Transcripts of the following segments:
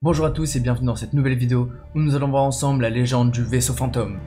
Bonjour à tous et bienvenue dans cette nouvelle vidéo où nous allons voir ensemble la légende du vaisseau fantôme.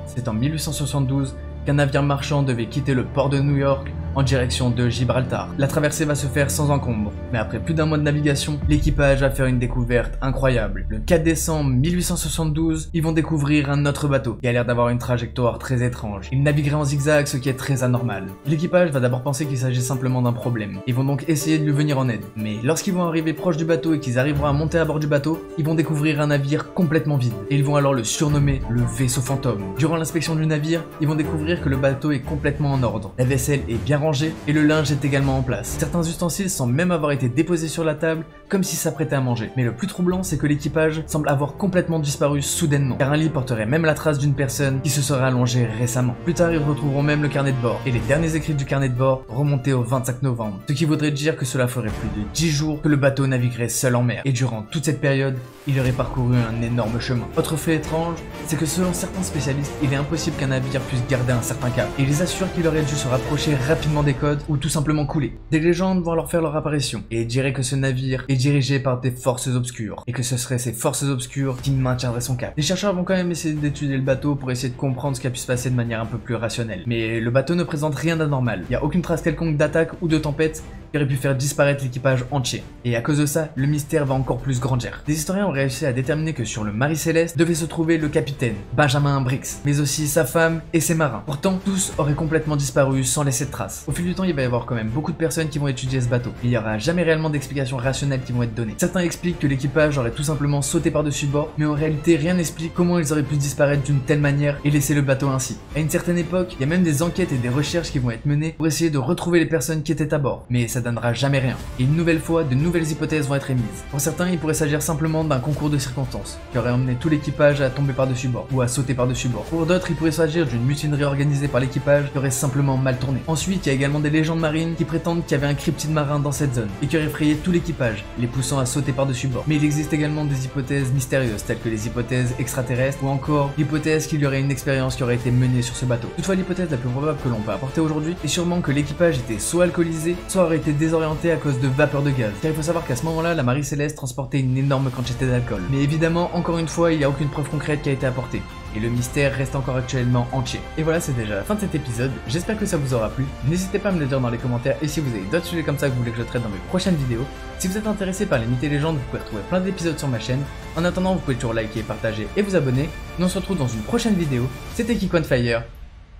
C'est en 1872 qu'un navire marchand devait quitter le port de New York en direction de Gibraltar. La traversée va se faire sans encombre, mais après plus d'un mois de navigation, l'équipage va faire une découverte incroyable. Le 4 décembre 1872, ils vont découvrir un autre bateau qui a l'air d'avoir une trajectoire très étrange. Il naviguerait en zigzag, ce qui est très anormal. L'équipage va d'abord penser qu'il s'agit simplement d'un problème. Ils vont donc essayer de lui venir en aide. Mais lorsqu'ils vont arriver proche du bateau et qu'ils arriveront à monter à bord du bateau, ils vont découvrir un navire complètement vide. Et ils vont alors le surnommer le vaisseau fantôme. Durant l'inspection du navire, ils vont découvrir que le bateau est complètement en ordre. La vaisselle est bien rangée et le linge est également en place. Certains ustensiles semblent même avoir été déposés sur la table comme si s'apprêtaient à manger. Mais le plus troublant, c'est que l'équipage semble avoir complètement disparu soudainement, car un lit porterait même la trace d'une personne qui se serait allongée récemment. Plus tard, ils retrouveront même le carnet de bord, et les derniers écrits du carnet de bord remontaient au 25 novembre, ce qui voudrait dire que cela ferait plus de 10 jours que le bateau naviguerait seul en mer, et durant toute cette période, il aurait parcouru un énorme chemin. Autre fait étrange, c'est que selon certains spécialistes, il est impossible qu'un navire puisse garder un certain cap, et ils assurent qu'il aurait dû se rapprocher rapidement des côtes ou tout simplement couler. Des légendes vont alors faire leur apparition, et diraient que ce navire est dirigé par des forces obscures, et que ce seraient ces forces obscures qui maintiendraient son cap. Les chercheurs vont quand même essayer d'étudier le bateau pour essayer de comprendre ce qui a pu se passer de manière un peu plus rationnelle. Mais le bateau ne présente rien d'anormal, il n'y a aucune trace quelconque d'attaque ou de tempête qui aurait pu faire disparaître l'équipage entier. Et à cause de ça, le mystère va encore plus grandir. Des historiens ont réussi à déterminer que sur le Marie Céleste devait se trouver le capitaine, Benjamin Briggs, mais aussi sa femme et ses marins. Pourtant, tous auraient complètement disparu sans laisser de traces. Au fil du temps, il va y avoir quand même beaucoup de personnes qui vont étudier ce bateau. Il n'y aura jamais réellement d'explications rationnelles qui vont être données. Certains expliquent que l'équipage aurait tout simplement sauté par-dessus bord, mais en réalité, rien n'explique comment ils auraient pu disparaître d'une telle manière et laisser le bateau ainsi. À une certaine époque, il y a même des enquêtes et des recherches qui vont être menées pour essayer de retrouver les personnes qui étaient à bord. Mais ça donnera jamais rien. Et une nouvelle fois, de nouvelles hypothèses vont être émises. Pour certains, il pourrait s'agir simplement d'un concours de circonstances, qui aurait emmené tout l'équipage à tomber par-dessus bord, ou à sauter par-dessus bord. Pour d'autres, il pourrait s'agir d'une mutinerie organisée par l'équipage qui aurait simplement mal tourné. Ensuite, il y a également des légendes marines qui prétendent qu'il y avait un cryptide marin dans cette zone, et qui aurait effrayé tout l'équipage, les poussant à sauter par-dessus bord. Mais il existe également des hypothèses mystérieuses, telles que les hypothèses extraterrestres, ou encore l'hypothèse qu'il y aurait une expérience qui aurait été menée sur ce bateau. Toutefois, l'hypothèse la plus probable que l'on peut apporter aujourd'hui est sûrement que l'équipage était soit alcoolisé, soit aurait été désorienté à cause de vapeur de gaz. Car il faut savoir qu'à ce moment-là, la Marie Céleste transportait une énorme quantité d'alcool. Mais évidemment, encore une fois, il n'y a aucune preuve concrète qui a été apportée. Et le mystère reste encore actuellement entier. Et voilà, c'est déjà la fin de cet épisode. J'espère que ça vous aura plu. N'hésitez pas à me le dire dans les commentaires et si vous avez d'autres sujets comme ça que vous voulez que je traite dans mes prochaines vidéos. Si vous êtes intéressé par les mythes et légendes, vous pouvez retrouver plein d'épisodes sur ma chaîne. En attendant, vous pouvez toujours liker, partager et vous abonner. Nous on se retrouve dans une prochaine vidéo. C'était Geek on Fire.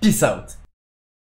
Peace out.